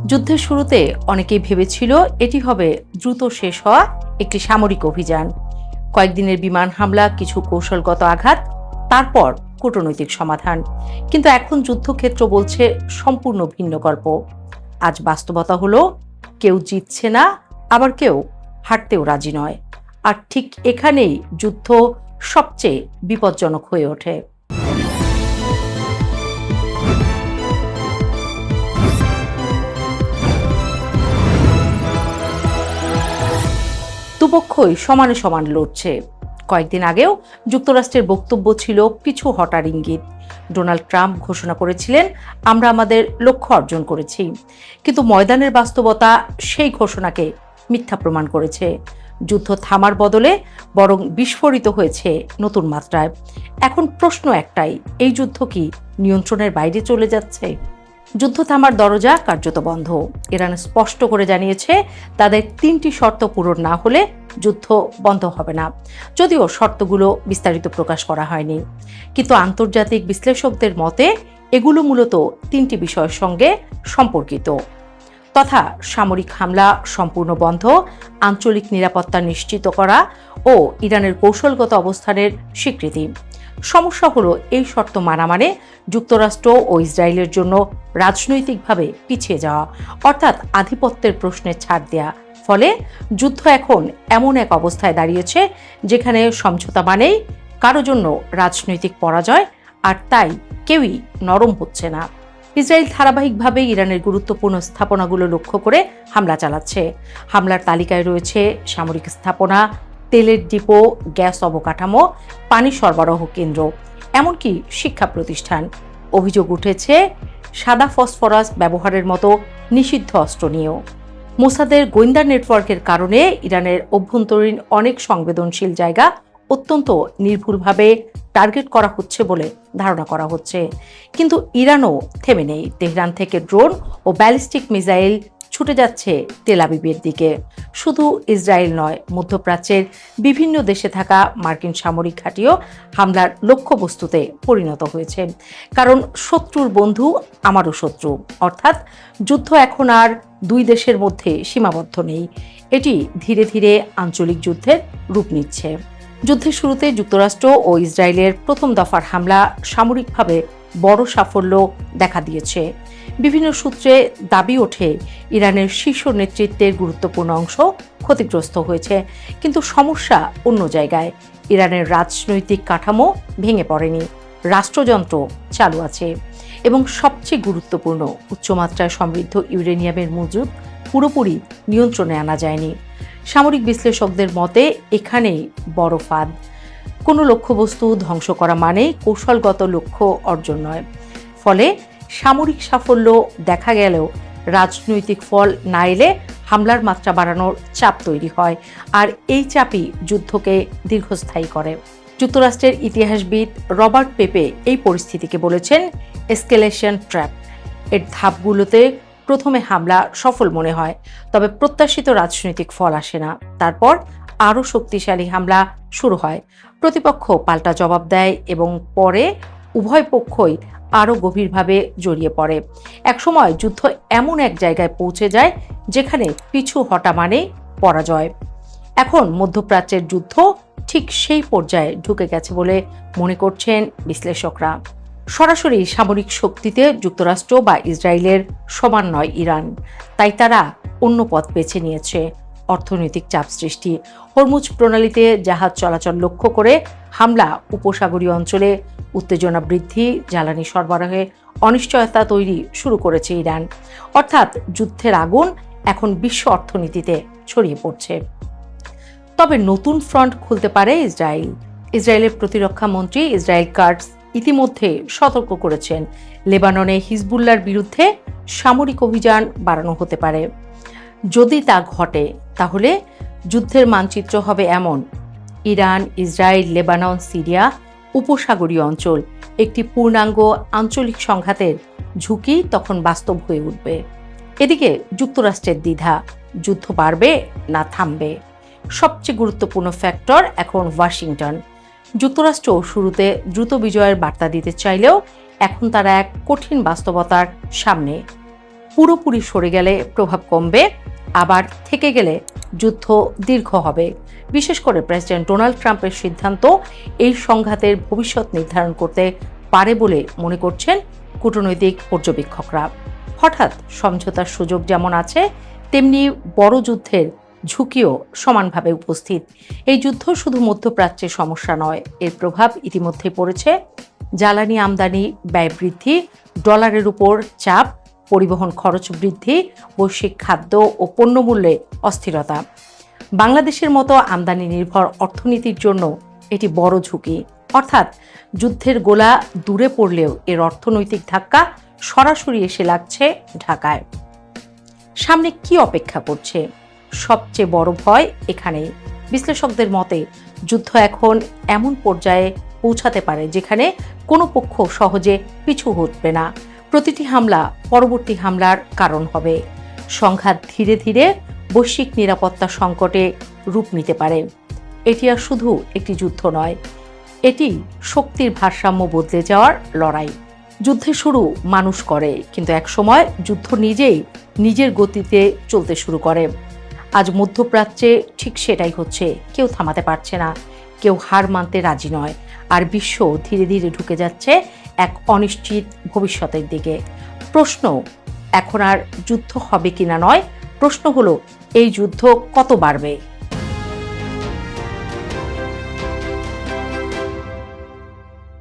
যুদ্ধের শুরুতে অনেকেই ভেবেছিল এটি হবে দ্রুত শেষ হওয়া একটি সামরিক অভিযান। কয়েকদিনের বিমান হামলা, কিছু কৌশলগত আঘাত, তারপর কূটনৈতিক সমাধান। কিন্তু এখন যুদ্ধক্ষেত্র বলছে সম্পূর্ণ ভিন্ন গল্প। আজ বাস্তবতা হলো কেউ জিতছে না, আবার কেউ হারতেও রাজি নয়। আর ঠিক এখানেই যুদ্ধ সবচেয়ে বিপজ্জনক হয়ে ওঠে। দুপক্ষই সমানে সমান লড়ছে। কয়েকদিন আগেও যুক্তরাষ্ট্রের বক্তব্য ছিল পিছু হটার ইঙ্গিত। ডোনাল্ড ট্রাম্প ঘোষণা করেছিলেন, আমরা আমাদের লক্ষ্য অর্জন করেছি। কিন্তু ময়দানের বাস্তবতা সেই ঘোষণাকে মিথ্যা প্রমাণ করেছে। যুদ্ধ থামার বদলে বরং বিস্ফোরিত হয়েছে নতুন মাত্রায়। এখন প্রশ্ন একটাই, এই যুদ্ধ কি নিয়ন্ত্রণের বাইরে চলে যাচ্ছে? যুদ্ধ থামার দরজা কার্যত বন্ধ। ইরান স্পষ্ট করে জানিয়েছে তাদের 3টি শর্ত পূরণ না হলে যুদ্ধ বন্ধ হবে না, যদিও শর্তগুলো বিস্তারিত প্রকাশ করা হয়নি। কিন্তু আন্তর্জাতিক বিশ্লেষকদের মতে এগুলো মূলত 3টি বিষয়ের সঙ্গে সম্পর্কিত, তথা সামরিক হামলা সম্পূর্ণ বন্ধ, আঞ্চলিক নিরাপত্তা নিশ্চিত করা ও ইরানের কৌশলগত অবস্থানের স্বীকৃতি। সমস্যা হলো এই শর্ত মানা মানে যুক্তরাষ্ট্র ও ইসরায়েলের জন্য রাজনৈতিকভাবে পিছিয়ে যাওয়া, অর্থাৎ আধিপত্যের প্রশ্নে ছাড় দেয়া। ফলে যুদ্ধ এখন এমন এক অবস্থায় দাঁড়িয়েছে যেখানে সমঝোতা মানেই কারো জন্য রাজনৈতিক পরাজয়, আর তাই কেউই নরম হচ্ছে না। ইসরায়েল ধারাবাহিকভাবে ইরানের গুরুত্বপূর্ণ স্থাপনাগুলো লক্ষ্য করে হামলা চালাচ্ছে। হামলার তালিকায় রয়েছে সামরিক স্থাপনা, তেলের ডিপো, গ্যাস অবকাঠামো, পানি সরবরাহ কেন্দ্র, এমনকি শিক্ষা প্রতিষ্ঠান। অভিযোগ উঠেছে সাদা ফসফরাস ব্যবহারের মতো নিষিদ্ধ অস্ত্র নিয়েও। মোসাদের গোয়েন্দা নেটওয়ার্কের কারণে ইরানের অভ্যন্তরীণ অনেক সংবেদনশীল জায়গা অত্যন্ত নির্ভুলভাবে টার্গেট করা হচ্ছে বলে ধারণা করা হচ্ছে। কিন্তু ইরানও থেমে নেই। তেহরান থেকে ড্রোন ও ব্যালিস্টিক মিসাইল ছুটে যাচ্ছে তেল আবিবের দিকে। শুধু ইসরায়েল নয়, মধ্যপ্রাচ্যের বিভিন্ন দেশে থাকা মার্কিন সামরিক ঘাঁটিও হামলার লক্ষ্যবস্তুতে পরিণত হয়েছে। কারণ শত্রুর বন্ধু আমারও শত্রু, অর্থাৎ যুদ্ধ এখন আর দুই দেশের মধ্যে সীমাবদ্ধ নেই, এটি ধীরে ধীরে আঞ্চলিক যুদ্ধের রূপ নিচ্ছে। যুদ্ধের শুরুতে যুক্তরাষ্ট্র ও ইসরায়েলের প্রথম দফার হামলা সামরিকভাবে বড় সাফল্য দেখা দিয়েছে। বিভিন্ন সূত্রে দাবি ওঠে ইরানের শীর্ষ নেতৃত্বের গুরুত্বপূর্ণ অংশ ক্ষতিগ্রস্ত হয়েছে। কিন্তু সমস্যা অন্য জায়গায়। ইরানের রাজনৈতিক কাঠামো ভেঙে পড়েনি, রাষ্ট্রযন্ত্র চালু আছে এবং সবচেয়ে গুরুত্বপূর্ণ, উচ্চমাত্রায় সমৃদ্ধ ইউরেনিয়ামের মজুদ পুরোপুরি নিয়ন্ত্রণে আনা যায়নি। সামরিক বিশ্লেষকদের মতে এখানেই বড় ফাঁদ। কোনো লক্ষ্যবস্তু ধ্বংস করা মানে কৌশলগত লক্ষ্য অর্জন নয়। ফলে সামরিক সাফল্য দেখা গেলেও রাজনৈতিক ফল না এলে হামলার মাত্রা বাড়ানোর চাপ তৈরি হয়, আর এই চাপই যুদ্ধকে দীর্ঘস্থায়ী করে। যুক্তরাষ্ট্রের ইতিহাসবিদ রবার্ট পেপে এই পরিস্থিতিকে বলেছেন এসকেলেশন ট্র্যাপ। এর ধাপগুলোতে প্রথমে হামলা সফল মনে হয়, তবে প্রত্যাশিত রাজনৈতিক ফল আসে না। তারপর আরও শক্তিশালী হামলা শুরু হয়, প্রতিপক্ষ পাল্টা জবাব দেয় এবং পরে উভয় পক্ষই আরও গভীরভাবে জড়িয়ে পড়ে। একসময় যুদ্ধ এমন এক জায়গায় পৌঁছে যায় যেখানে পিছু হটা মানে পরাজয়। এখন মধ্যপ্রাচ্যের যুদ্ধ ঠিক সেই পর্যায়ে ঢুকে গেছে বলে মনে করছেন বিশ্লেষকরা। সরাসরি সামরিক শক্তিতে যুক্তরাষ্ট্র বা ইসরায়েলের সমান নয় ইরান, তাই তারা অন্য পথ বেছে নিয়েছে। অর্থনৈতিক চাপ সৃষ্টি, হরমুজ প্রণালীতে জাহাজ চলাচল লক্ষ্য করে হামলা, উপসাগরীয় অঞ্চলে উত্তেজনা বৃদ্ধি, জ্বালানি সরবরাহে অনিশ্চয়তা তৈরি শুরু করেছে ইরান। অর্থাৎ যুদ্ধের আগুন এখন বিশ্ব অর্থনীতিতে ছড়িয়ে পড়ছে। তবে নতুন ফ্রন্ট খুলতে পারে ইসরায়েল। ইসরায়েলের প্রতিরক্ষা মন্ত্রী ইসরায়েল কাটজ ইতিমধ্যে সতর্ক করেছেন, লেবাননে হিজবুল্লাহর বিরুদ্ধে সামরিক অভিযান বাড়ানো হতে পারে। যদি তা ঘটে তাহলে যুদ্ধের মানচিত্র হবে এমন: ইরান, ইসরায়েল, লেবানন, সিরিয়া, উপসাগরীয় অঞ্চল, একটি পূর্ণাঙ্গ আঞ্চলিক সংঘাতের ঝুঁকি তখন বাস্তব হয়ে উঠবে। এদিকে যুক্তরাষ্ট্রের দ্বিধা, যুদ্ধ বাড়বে না থামবে। সবচেয়ে গুরুত্বপূর্ণ ফ্যাক্টর এখন ওয়াশিংটন। যুক্তরাষ্ট্র শুরুতে দ্রুত বিজয়ের বার্তা দিতে চাইলেও এখন তারা এক কঠিন বাস্তবতার সামনে। পুরোপুরি সরে গেলে প্রভাব কমবে, আবার থেকে গেলে যুদ্ধ দীর্ঘ হবে। বিশেষ করে প্রেসিডেন্ট ডোনাল্ড ট্রাম্পের সিদ্ধান্ত এই সংঘাতের ভবিষ্যৎ নির্ধারণ করতে পারে বলে মনে করছেন কূটনৈতিক পর্যবেক্ষকরা। হঠাৎ সমঝোতার সুযোগ যেমন আছে, তেমনি বড় যুদ্ধের ঝুঁকিও সমানভাবে উপস্থিত। এই যুদ্ধ শুধু মধ্যপ্রাচ্যের সমস্যা নয়, এর প্রভাব ইতিমধ্যে পড়েছে জ্বালানি আমদানি ব্যয় বৃদ্ধি, ডলারের উপর চাপ, পরিবহন খরচ বৃদ্ধি, বৈশ্বিক খাদ্য ও পণ্যমূল্যে অস্থিরতা। বাংলাদেশের মতো আমদানি নির্ভর অর্থনীতির জন্য এটি বড় ঝুঁকি। অর্থাৎ যুদ্ধের গোলা দূরে পড়লেও এর অর্থনৈতিক ধাক্কা সরাসরি এসে লাগছে ঢাকায়। সামনে কি অপেক্ষা করছে? সবচেয়ে বড় ভয় এখানেই। বিশ্লেষকদের মতে যুদ্ধ এখন এমন পর্যায়ে পৌঁছাতে পারে যেখানে কোনো পক্ষ সহজে পিছু হটবে না। প্রতিটি হামলা পরবর্তী হামলার কারণ হবে। সংঘাত ধীরে ধীরে বৈশ্বিক নিরাপত্তা সংকটে রূপ নিতে পারে। এটি আর শুধু একটি যুদ্ধ নয়, এটি শক্তির ভারসাম্য বদলে যাওয়ার লড়াই। যুদ্ধের শুরু মানুষ করে, কিন্তু একসময় যুদ্ধ নিজেই নিজের গতিতে চলতে শুরু করে। আজ মধ্যপ্রাচ্যে ঠিক সেটাই হচ্ছে। কেউ থামাতে পারছে না, কেউ হার মানতে রাজি নয়, আর বিশ্ব ধীরে ধীরে ঢুকে যাচ্ছে এক অনিশ্চিত ভবিষ্যতের দিকে। প্রশ্ন এখন আর যুদ্ধ হবে কিনা নয়, প্রশ্ন হলো এই যুদ্ধ কত বাড়বে।